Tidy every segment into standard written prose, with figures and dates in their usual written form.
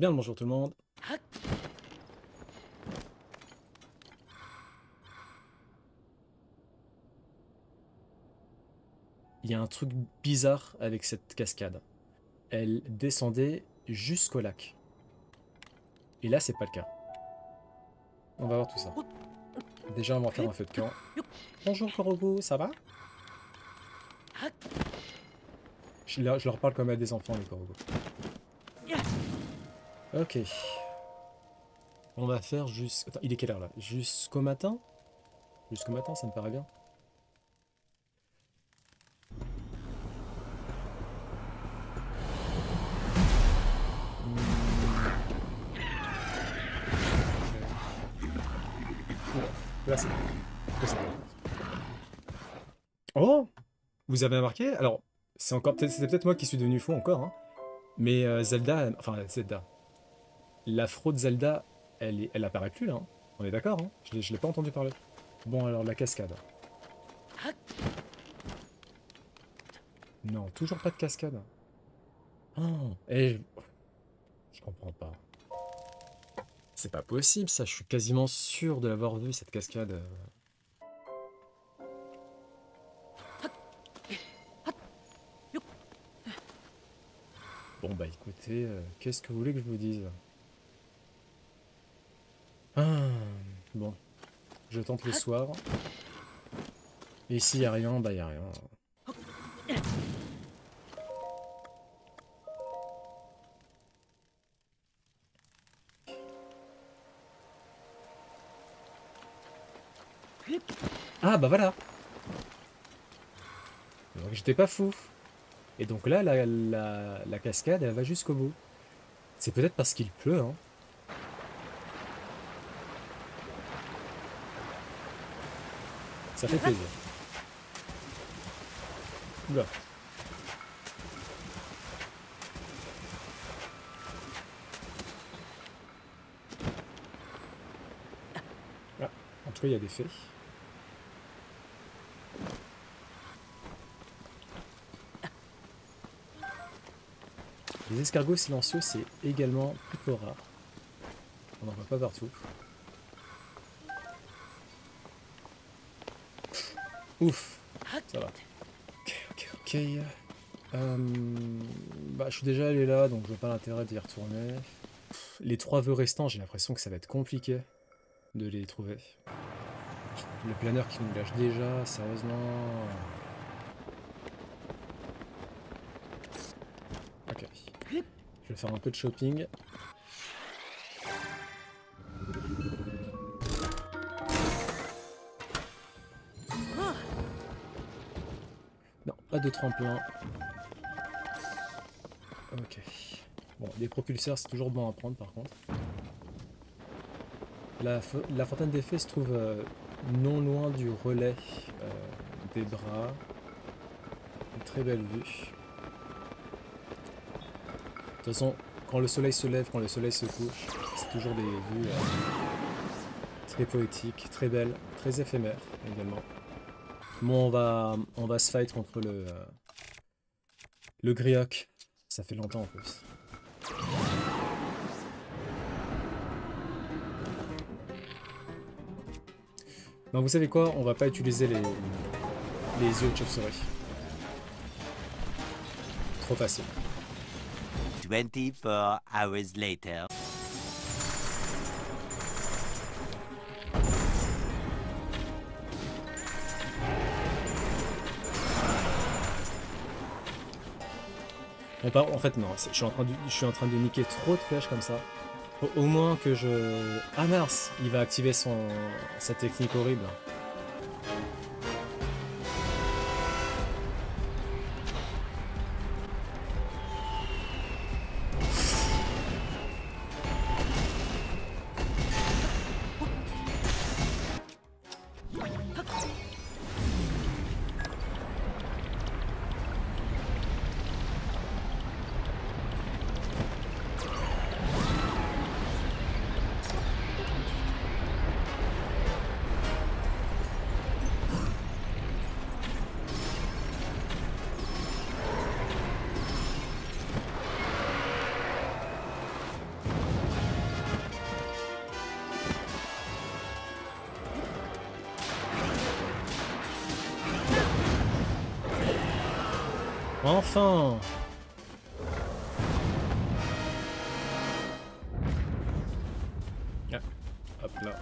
Bien le bonjour tout le monde. Il y a un truc bizarre avec cette cascade. Elle descendait jusqu'au lac. Et là, c'est pas le cas. On va voir tout ça. Déjà, on va faire un feu de camp. Bonjour Korobu, ça va? Je leur parle comme à des enfants, les Korobu. Ok. On va faire jusqu'à... Attends, il est quelle heure là? Jusqu'au matin? Jusqu'au matin, ça me paraît bien. Là, c'est bon. Là, c'est bon. Oh! Vous avez remarqué? Alors, c'est encore c'était peut-être moi qui suis devenu fou encore, hein. Mais Zelda, enfin Zelda, la fraude Zelda, elle apparaît plus là, hein. On est d'accord, hein? Je l'ai pas entendu parler. Bon alors la cascade. Non, toujours pas de cascade. Oh, je comprends pas. C'est pas possible ça, je suis quasiment sûr de l'avoir vu cette cascade. Bon bah écoutez, qu'est-ce que vous voulez que je vous dise? Ah, bon, je tente le soir. Et s'il y a rien, bah y a rien. Ah bah voilà. Donc j'étais pas fou. Et donc là, la cascade, elle va jusqu'au bout. C'est peut-être parce qu'il pleut, hein. Ça fait plaisir. Oula. Ah, en tout cas, il y a des faits. Les escargots silencieux, c'est également plutôt rare. On n'en voit pas partout. Ouf, ça va. Ok. Bah, je suis déjà allé là, donc je vois pas l'intérêt d'y retourner. Les 3 vœux restants, j'ai l'impression que ça va être compliqué de les trouver. Le planeur qui nous lâche déjà, sérieusement. Ok. Je vais faire un peu de shopping. Non, pas de tremplin. Ok. Bon, des propulseurs, c'est toujours bon à prendre par contre. La fontaine des fées se trouve non loin du relais des bras. Une très belle vue. De toute façon, quand le soleil se lève, quand le soleil se couche, c'est toujours des vues très poétiques, très belles, très éphémères également. Bon, on va se fight contre le Griok. Ça fait longtemps en plus. Non, vous savez quoi? On va pas utiliser les yeux de chauve-souris. Trop facile. 24 hours later. En fait, non, je suis en train de niquer trop de flèches comme ça. Au moins que je... Ah mince, il va activer sa technique horrible. Enfin! Ah, hop là.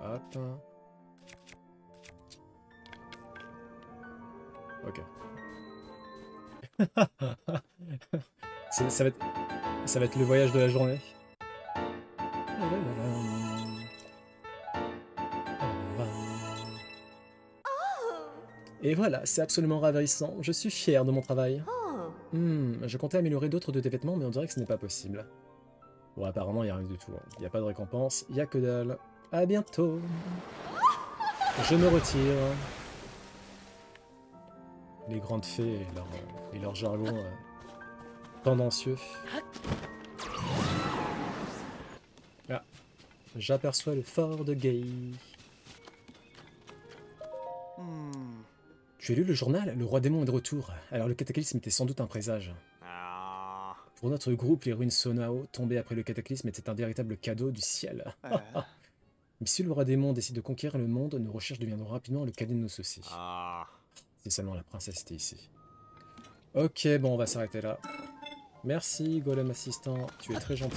Hop. Ok. Ça va être le voyage de la journée. Et voilà, c'est absolument ravissant. Je suis fier de mon travail. Je comptais améliorer d'autres de tes vêtements, mais on dirait que ce n'est pas possible. Bon, apparemment, il n'y a rien du tout. Il n'y a pas de récompense, il n'y a que dalle. À bientôt. Je me retire. Les grandes fées et leur jargon tendancieux. Ah, j'aperçois le fort de Gay. Tu as lu le journal? Le roi démon est de retour. Alors le cataclysme était sans doute un présage. Pour notre groupe, les ruines Sonao, tombées après le cataclysme, étaient un véritable cadeau du ciel. Mais si le roi démon décide de conquérir le monde, nos recherches deviendront rapidement le cadet de nos soucis. Si seulement la princesse était ici. Ok, bon, on va s'arrêter là. Merci, Golem assistant, tu es très gentil.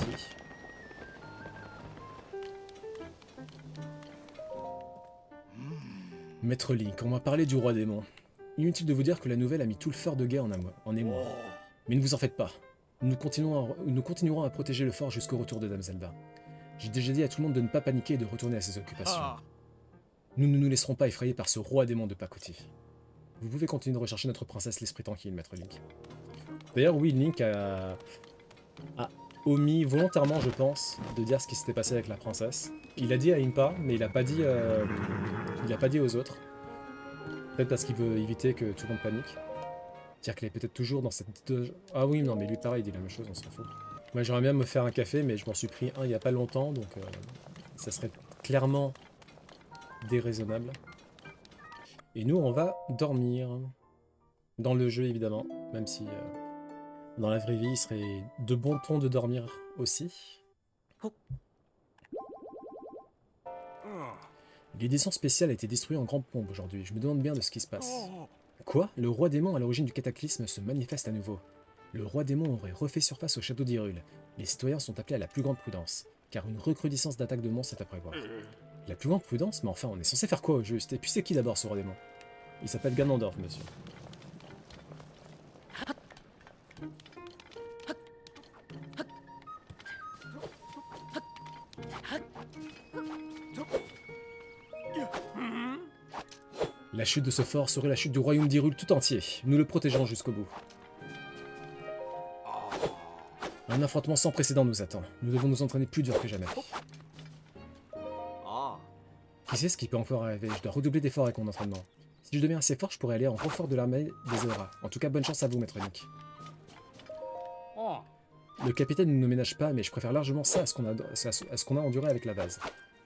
Maître Link, on m'a parlé du roi démon. Inutile de vous dire que la nouvelle a mis tout le fort de Gay en émoi. Mais ne vous en faites pas. Nous continuerons à protéger le fort jusqu'au retour de Dame Zelda. J'ai déjà dit à tout le monde de ne pas paniquer et de retourner à ses occupations. Nous ne nous laisserons pas effrayer par ce roi démon de pacotille. Vous pouvez continuer de rechercher notre princesse l'esprit tranquille, Maître Link. D'ailleurs, oui, Link a omis volontairement, je pense, de dire ce qui s'était passé avec la princesse. Il a dit à Impa, mais il a pas dit aux autres. Peut-être parce qu'il veut éviter que tout le monde panique. C'est-à-dire qu'il est peut-être toujours dans cette... Ah oui, non, mais lui, pareil, il dit la même chose, on s'en fout. Moi, j'aimerais bien me faire un café, mais je m'en suis pris un il n'y a pas longtemps, donc ça serait clairement déraisonnable. Et nous, on va dormir. Dans le jeu, évidemment, même si dans la vraie vie, il serait de bon ton de dormir aussi. L'édition spéciale a été détruite en grande pompe aujourd'hui. Je me demande bien de ce qui se passe. Quoi? Le roi démon à l'origine du cataclysme se manifeste à nouveau. Le roi démon aurait refait surface au château d'Hyrule. Les citoyens sont appelés à la plus grande prudence, car une recrudescence d'attaques de monstres est à prévoir. La plus grande prudence? Mais enfin, on est censé faire quoi au juste? Et puis c'est qui d'abord ce roi démon? Il s'appelle Ganondorf, monsieur. La chute de ce fort serait la chute du royaume d'Hyrule tout entier. Nous le protégerons jusqu'au bout. Un affrontement sans précédent nous attend. Nous devons nous entraîner plus dur que jamais. Qui sait ce qui peut encore arriver? Je dois redoubler d'efforts avec mon entraînement. Si je deviens assez fort, je pourrais aller en renfort de l'armée des Auras. En tout cas, bonne chance à vous, Maître Link. Le capitaine ne nous ménage pas, mais je préfère largement ça à ce qu'on a enduré avec la vase.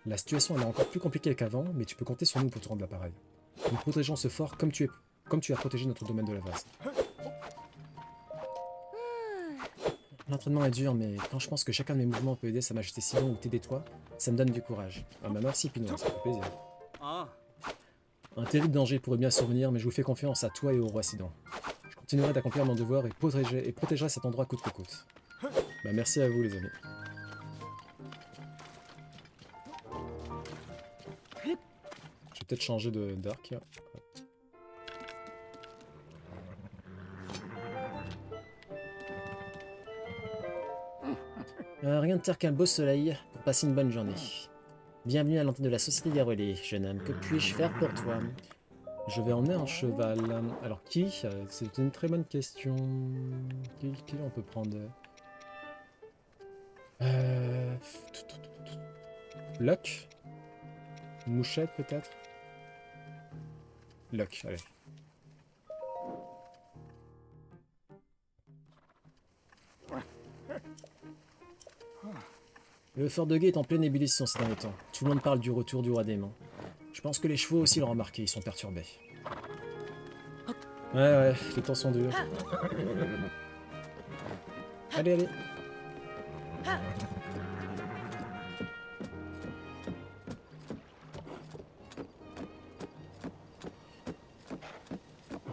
La situation est encore plus compliquée qu'avant, mais tu peux compter sur nous pour te rendre l'appareil. Nous protégeons ce fort comme tu as protégé notre domaine de la vase. L'entraînement est dur, mais quand je pense que chacun de mes mouvements peut aider Sa Majesté Sidon ou t'aider toi, ça me donne du courage. Ah bah merci Pinot, ça fait plaisir. Un terrible danger pourrait bien survenir, mais je vous fais confiance à toi et au roi Sidon. Je continuerai d'accomplir mon devoir et protégerai cet endroit coûte que coûte. Bah merci à vous les amis. Je vais peut-être changer d'arc. Rien de tel qu'un beau soleil pour passer une bonne journée. Bienvenue à l'antenne de la Société des Relais, jeune homme. Que puis-je faire pour toi? Je vais emmener un cheval. Alors qui? C'est une très bonne question. Qui on peut prendre? Locke? Mouchette peut-être? Locke, allez. Le fort de Gay est en pleine ébullition ces derniers temps. Tout le monde parle du retour du roi démon. Je pense que les chevaux aussi l'ont remarqué, ils sont perturbés. Ouais, les temps sont durs. Allez.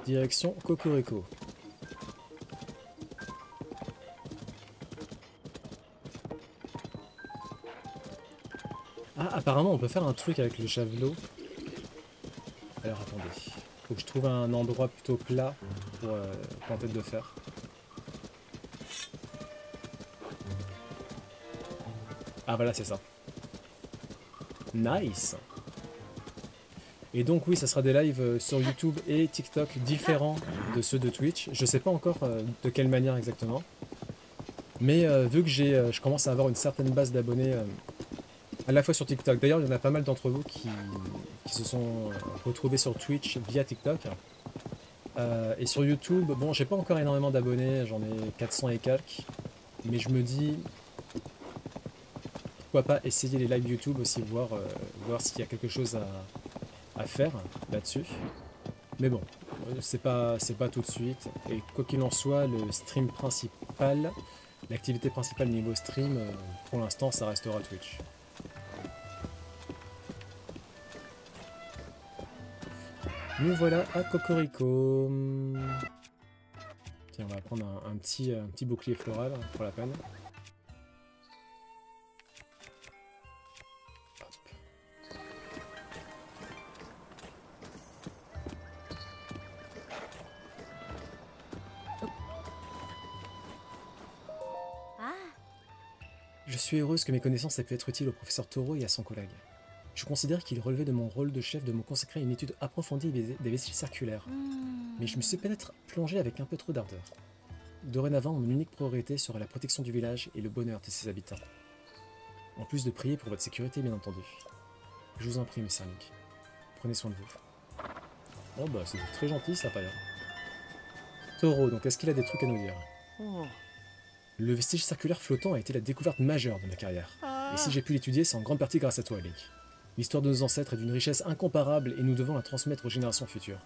Direction Cocorico. Ah, apparemment, on peut faire un truc avec le javelot. Alors, attendez. Faut que je trouve un endroit plutôt plat pour tenter de le faire. Ah, voilà, c'est ça. Nice! Et donc, oui, ça sera des lives sur YouTube et TikTok différents de ceux de Twitch. Je sais pas encore de quelle manière exactement. Mais vu que je commence à avoir une certaine base d'abonnés à la fois sur TikTok. D'ailleurs, il y en a pas mal d'entre vous qui se sont retrouvés sur Twitch via TikTok. Et sur YouTube, bon, j'ai pas encore énormément d'abonnés, j'en ai 400 et quelques. Mais je me dis, pourquoi pas essayer les lives YouTube aussi, voir s'il y a quelque chose à faire là-dessus. Mais bon, c'est pas tout de suite. Et quoi qu'il en soit, le stream principal, l'activité principale niveau stream, pour l'instant, ça restera Twitch. Nous voilà à Cocorico. Tiens, on va prendre un petit bouclier floral pour la peine. Je suis heureuse que mes connaissances aient pu être utiles au professeur Taureau et à son collègue. Je considère qu'il relevait de mon rôle de chef de me consacrer à une étude approfondie des vestiges circulaires. Mais je me suis peut-être plongé avec un peu trop d'ardeur. Dorénavant, mon unique priorité sera la protection du village et le bonheur de ses habitants. En plus de prier pour votre sécurité, bien entendu. Je vous en prie, Messire Link. Prenez soin de vous. Oh bah, c'est très gentil, ça, Paya. Taureau, donc est-ce qu'il a des trucs à nous dire? Le vestige circulaire flottant a été la découverte majeure de ma carrière. Et si j'ai pu l'étudier, c'est en grande partie grâce à toi, Link. L'histoire de nos ancêtres est d'une richesse incomparable et nous devons la transmettre aux générations futures.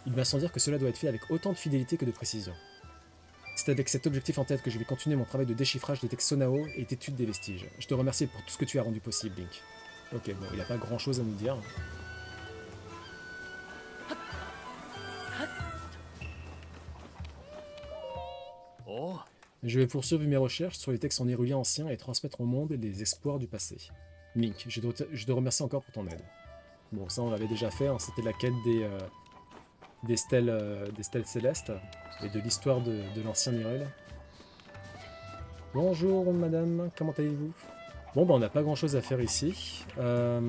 Il m'a semblé dire que cela doit être fait avec autant de fidélité que de précision. C'est avec cet objectif en tête que je vais continuer mon travail de déchiffrage des textes Sonao et d'étude des vestiges. Je te remercie pour tout ce que tu as rendu possible, Link. Ok, bon, il n'a pas grand chose à nous dire. Je vais poursuivre mes recherches sur les textes en hyrulien anciens et transmettre au monde les espoirs du passé. Link, je te remercie encore pour ton aide. Bon, ça on l'avait déjà fait, hein, c'était la quête des stèles célestes et de l'histoire de l'ancien Hyrule. Bonjour madame, comment allez-vous? Bon, bah on n'a pas grand chose à faire ici. Alors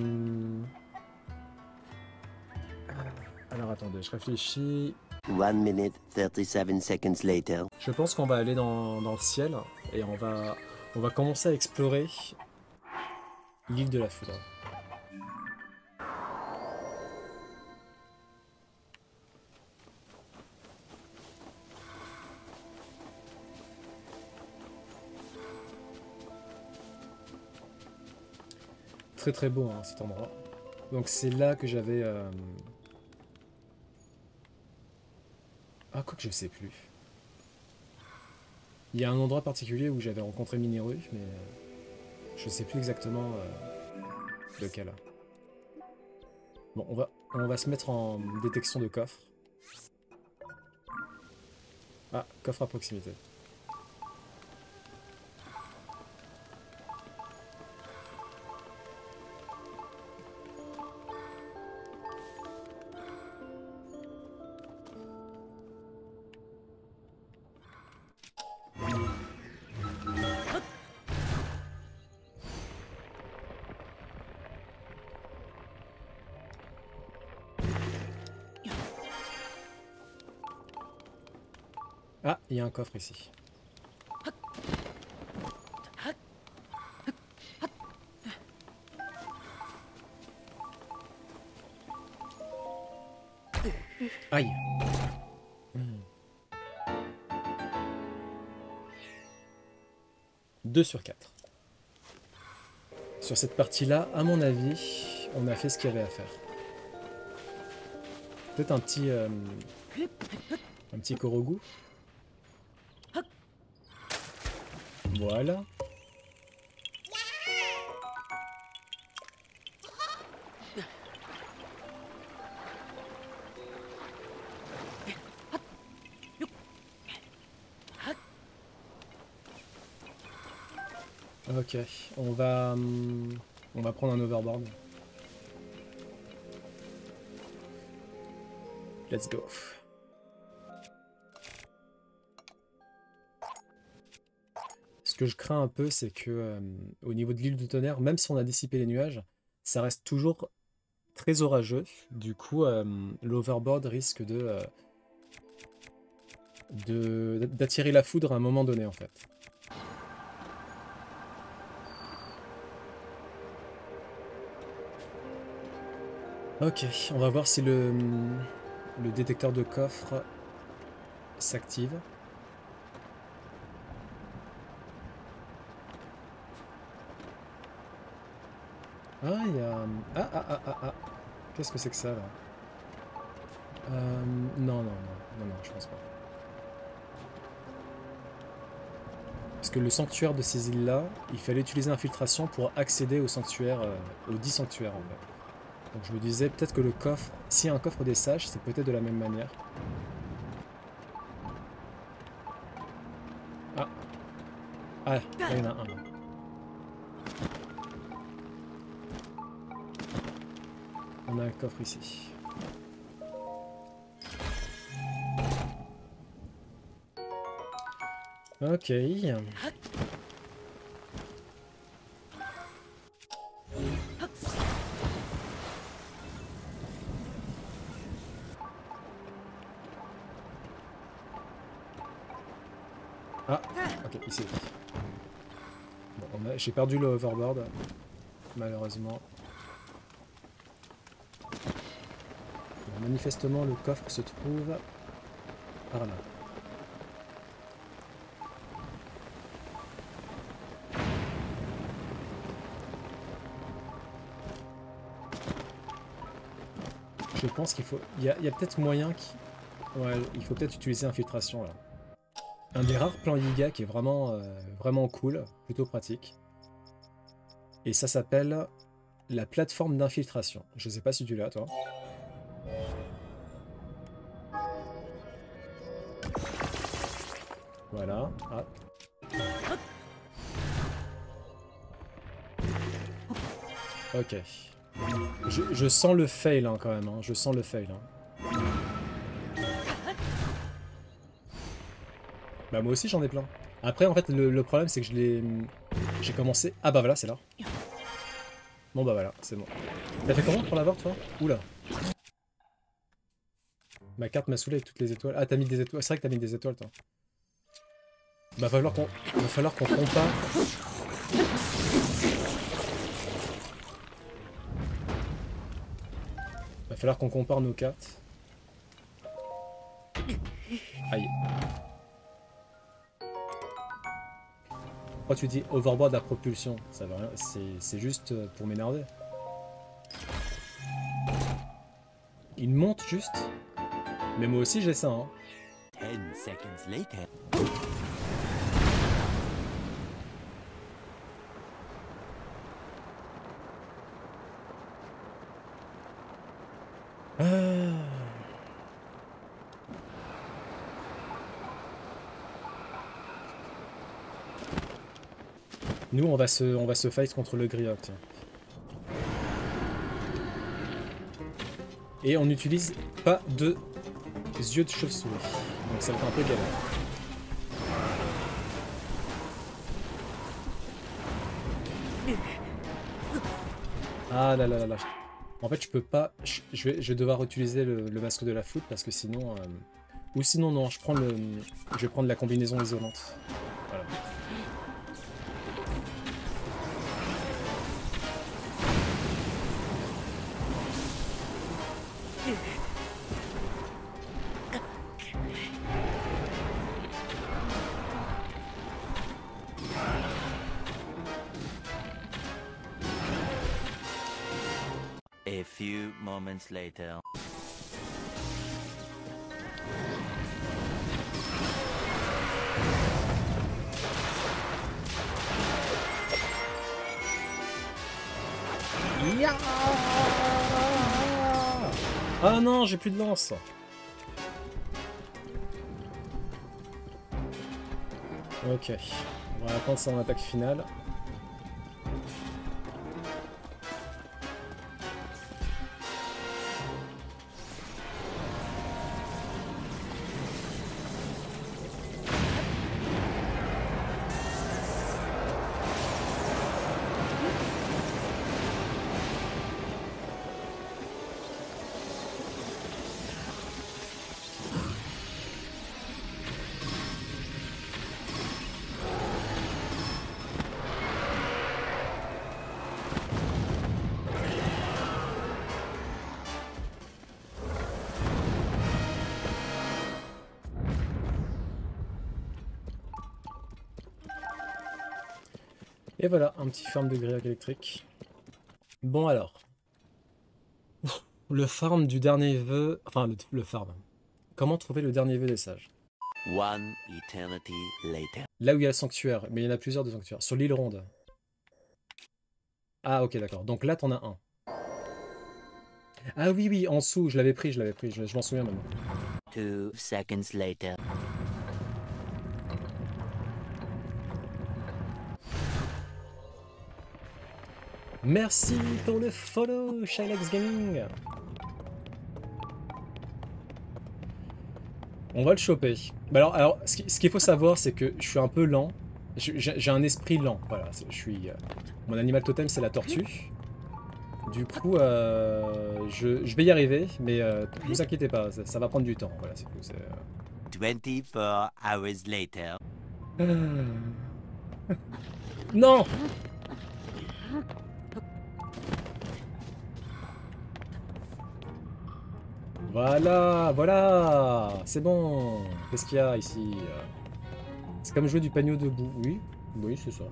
attendez, je réfléchis. 1 minute 37 seconds later. Je pense qu'on va aller dans le ciel et on va commencer à explorer l'île de la Foudre. Très très beau hein, cet endroit. Donc c'est là que j'avais... Ah, quoi que je sais plus. Il y a un endroit particulier où j'avais rencontré Mineru, mais je sais plus exactement lequel. Bon, on va se mettre en détection de coffre. Ah, coffre à proximité. Ah, il y a un coffre ici. Aïe. 2 sur 4. Sur cette partie-là, à mon avis, on a fait ce qu'il y avait à faire. Peut-être un petit Korogu. Voilà. Ok, on va prendre un overboard. Let's go. Ce que je crains un peu, c'est que au niveau de l'île du tonnerre, même si on a dissipé les nuages, ça reste toujours très orageux. Du coup, l'overboard risque d'attirer la foudre à un moment donné, en fait. Ok, on va voir si le détecteur de coffre s'active. Ah, il y a... Ah. Qu'est-ce que c'est que ça, là? Non, je pense pas. Parce que le sanctuaire de ces îles-là, il fallait utiliser l'infiltration pour accéder au sanctuaire, aux 10 sanctuaires, en fait. Donc je me disais, peut-être que le coffre... S'il y a un coffre des sages, c'est peut-être de la même manière. Ah. Ah, là, il y en a un, là. On a un coffre ici. Ok. Ah, ok, ici. Bon, j'ai perdu le hoverboard, malheureusement. Bon, manifestement, le coffre se trouve par là. Je pense qu'il faut... Il y a peut-être moyen qui... Ouais, il faut peut-être utiliser infiltration, là. Un des rares plans Yiga qui est vraiment, vraiment cool, plutôt pratique. Et ça s'appelle la plateforme d'infiltration. Je sais pas si tu l'as, toi. Voilà. Ah. Ok. Je sens le fail, hein, quand même. Hein. Je sens le fail. Hein. Bah moi aussi j'en ai plein. Après en fait le problème c'est que j'ai commencé... Ah bah voilà c'est là. Bon bah voilà c'est bon. T'as fait comment pour l'avoir toi? Oula. Ma carte m'a saoulé avec toutes les étoiles. Ah t'as mis des étoiles. C'est vrai que t'as mis des étoiles toi. Bah va falloir qu'on compare. Va falloir qu'on compare nos cartes. Aïe. Pourquoi tu dis overboard à propulsion? Ça veut rien. C'est juste pour m'énerver. Il monte juste. Mais moi aussi j'ai ça hein. 10 seconds later. Nous on va se fight contre le Griok, tiens. Et on n'utilise pas de yeux de chauve-souris. Donc ça va être un peu galère. Ah là là là là. En fait je peux pas... Je vais devoir utiliser le masque de la foudre parce que sinon... Ou sinon non, je vais prendre la combinaison isolante. Voilà. A few moments later. Yeah. Ah non, j'ai plus de lance. Ok, on va attendre son attaque finale. Et voilà, un petit farm de grillage électrique. Bon alors, le farm du dernier vœu... Enfin, le farm. Comment trouver le dernier vœu des sages? One eternity later. Là où il y a le sanctuaire, mais il y en a plusieurs de sanctuaires. Sur l'île ronde. Ah ok, d'accord. Donc là, t'en as un. Ah oui, oui, en dessous, je l'avais pris, je m'en souviens maintenant. 2 seconds later. Merci pour le follow, Shylex Gaming. On va le choper. Bah alors ce qu'il faut savoir, c'est que je suis un peu lent. J'ai un esprit lent, voilà. Mon animal totem, c'est la tortue. Du coup, je vais y arriver, mais ne vous inquiétez pas, ça va prendre du temps. Voilà, c'est tout. 24 hours later. Non! Voilà, voilà! C'est bon! Qu'est-ce qu'il y a ici? C'est comme jouer du panier debout. Oui, oui, c'est ça.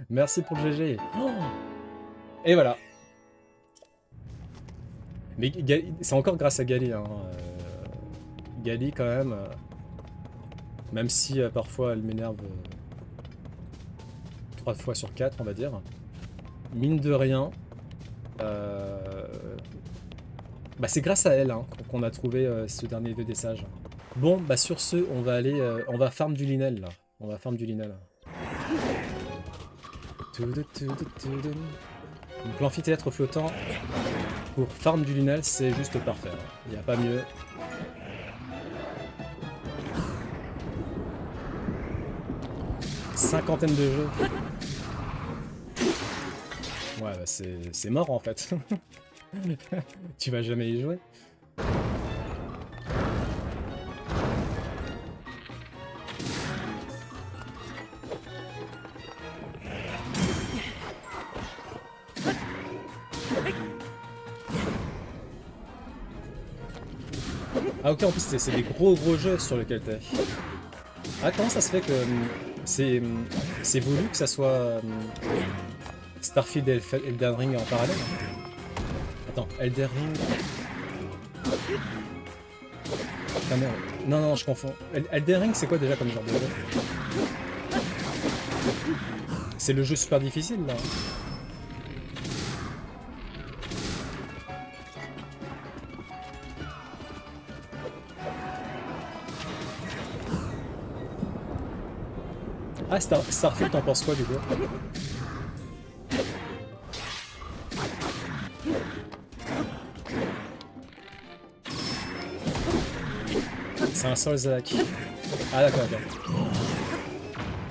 Merci pour le GG. Oh, et voilà. Mais c'est encore grâce à Gali. Hein. Gali, quand même, même si parfois elle m'énerve 3 fois sur 4, on va dire. Mine de rien, bah, c'est grâce à elle hein, qu'on a trouvé ce dernier vœu des sages. Bon, bah sur ce, on va aller, on va farm du linel là. On va farm du linel. Donc l'amphithéâtre flottant pour farm du linel, c'est juste parfait. Il n'y a pas mieux. Cinquantaine de jeux. Ouais, bah c'est mort en fait. Tu vas jamais y jouer. Ah ok, en plus c'est des gros jeux sur lesquels t'es. Ah comment ça se fait que c'est voulu que ça soit Starfield et Elden Ring en parallèle? Attends, Elden Ring... Ah merde, non, je confonds. Elden Ring c'est quoi déjà comme genre de jeu? C'est le jeu super difficile là. Ah, Starfield, t'en penses quoi du coup? C'est un Souls-like. Ah d'accord, ok.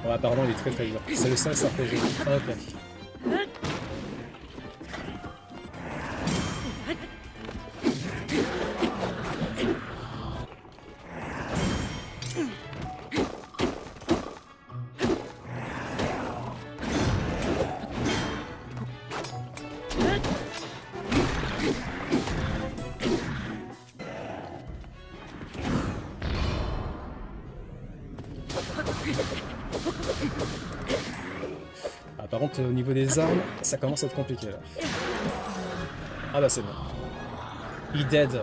Ouais, pardon, il est très dur. C'est le seul RPG. Ah, ok. Ah, par contre, au niveau des armes, ça commence à être compliqué là. Ah bah c'est bon. Il dead.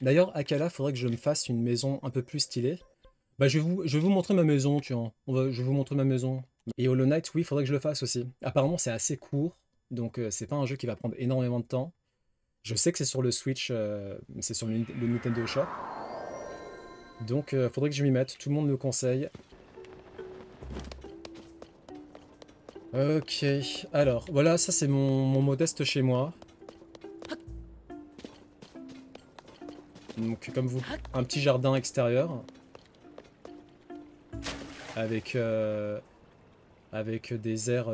D'ailleurs, Akala, faudrait que je me fasse une maison un peu plus stylée. Bah je vais vous montrer ma maison, tiens. Je vais vous montrer ma maison. Et Hollow Knight, oui, faudrait que je le fasse aussi. Apparemment, c'est assez court, donc c'est pas un jeu qui va prendre énormément de temps. Je sais que c'est sur le Switch, c'est sur le Nintendo Shop. Donc faudrait que je m'y mette, tout le monde me conseille. Ok, alors, voilà, ça c'est mon modeste chez moi. Donc comme vous, un petit jardin extérieur. Avec, avec des airs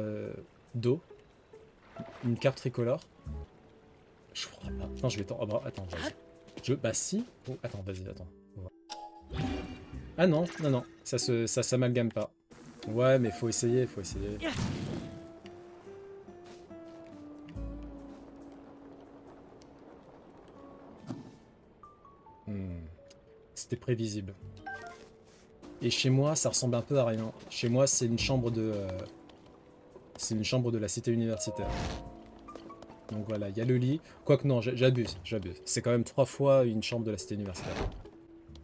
d'eau. Une carte tricolore. Je crois pas. Attends, je vais... Oh, bah, attends, vas-y. Bah si. Oh, attends, vas-y, attends. Ah non, non, ça s'amalgame pas. Ouais, mais faut essayer, faut essayer. C'était prévisible. Et chez moi, ça ressemble un peu à rien. Chez moi, c'est une chambre de... c'est une chambre de la cité universitaire. Donc voilà, il y a le lit. Quoique non, j'abuse. C'est quand même 3 fois une chambre de la cité universitaire.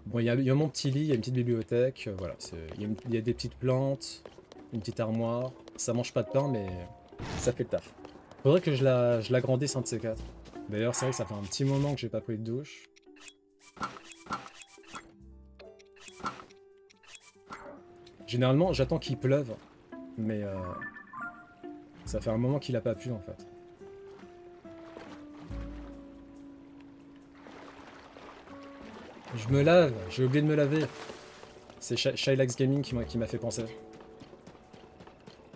Bon, il y a mon petit lit, il y a une petite bibliothèque. Voilà, il y a des petites plantes, une petite armoire. Ça mange pas de pain, mais ça fait le taf. Faudrait que je l'agrandisse un de ces quatre. D'ailleurs, c'est vrai que ça fait un petit moment que j'ai pas pris de douche. Généralement, j'attends qu'il pleuve, mais ça fait un moment qu'il a pas plu en fait. Je me lave, j'ai oublié de me laver. C'est Shylax Gaming qui m'a fait penser.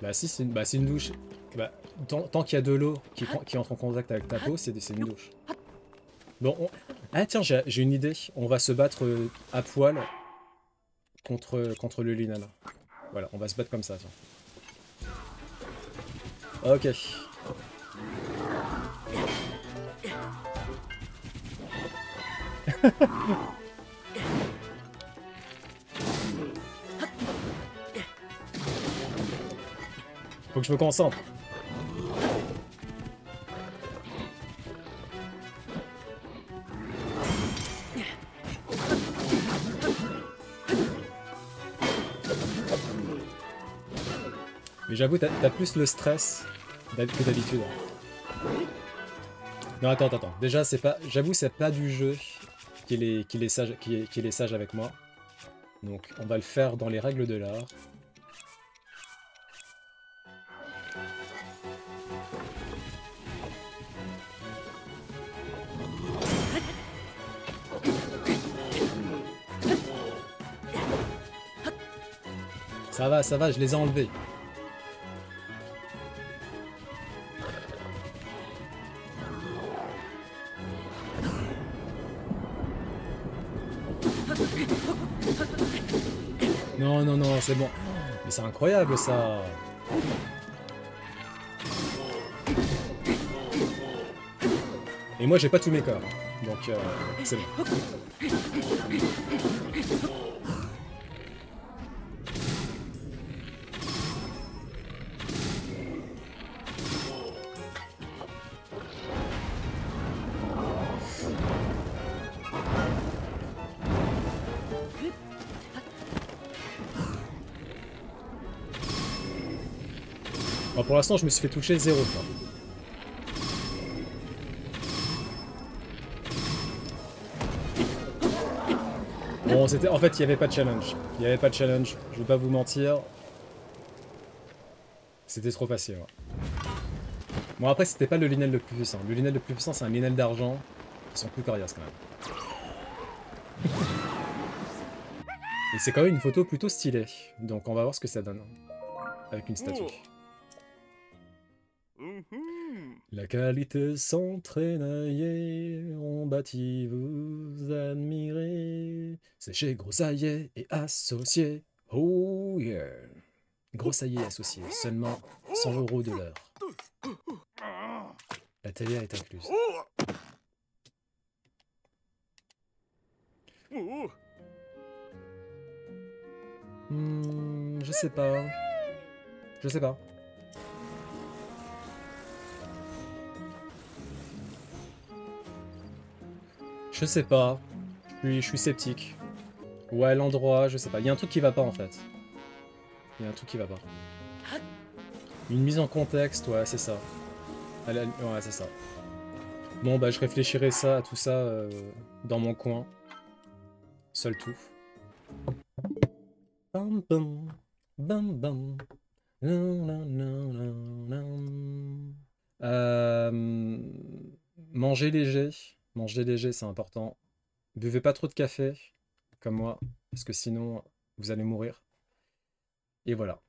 Bah si, c'est une douche. Bah, tant qu'il y a de l'eau qui entre en contact avec ta peau, c'est une douche. Bon, ah tiens, j'ai une idée. On va se battre à poil contre le Lunala. Voilà, on va se battre comme ça, tiens. Ok. Faut que je me concentre. Mais j'avoue, t'as plus le stress que d'habitude. Non, attends. Déjà, j'avoue, c'est pas du jeu qu'il est sage avec moi. Donc, on va le faire dans les règles de l'art. Ça va, je les ai enlevés. Non, c'est bon. Mais c'est incroyable, ça. Et moi, j'ai pas tous mes corps. Donc, c'est bon. Bon, pour l'instant, je me suis fait toucher 0 fois. Bon, en fait, il n'y avait pas de challenge. Il n'y avait pas de challenge, je vais pas vous mentir. C'était trop facile. Ouais. Bon, après, c'était pas le Lunel le plus puissant. Le Lunel le plus puissant, c'est un Lunel d'argent. Ils sont plus coriaces quand même. Et c'est quand même une photo plutôt stylée. Donc, on va voir ce que ça donne. Avec une statue. La qualité s'entraînaillait, on bâtit vous admirez. C'est chez Grosaillet et Associés. Oh yeah! Grosaillet et Associés, seulement 100 € de l'heure. La télé est incluse. Je sais pas. Je sais pas. Je sais pas. Je suis sceptique. Ouais, l'endroit, je sais pas. Il y a un truc qui va pas en fait. Il y a un truc qui va pas. Une mise en contexte, ouais, c'est ça. Ouais, c'est ça. Bon, bah, je réfléchirai à tout ça dans mon coin. Seul tout. Bam bam. Bam bam. Manger léger. Manger léger, c'est important. Buvez pas trop de café, comme moi, parce que sinon, vous allez mourir. Et voilà.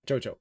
Ciao, ciao.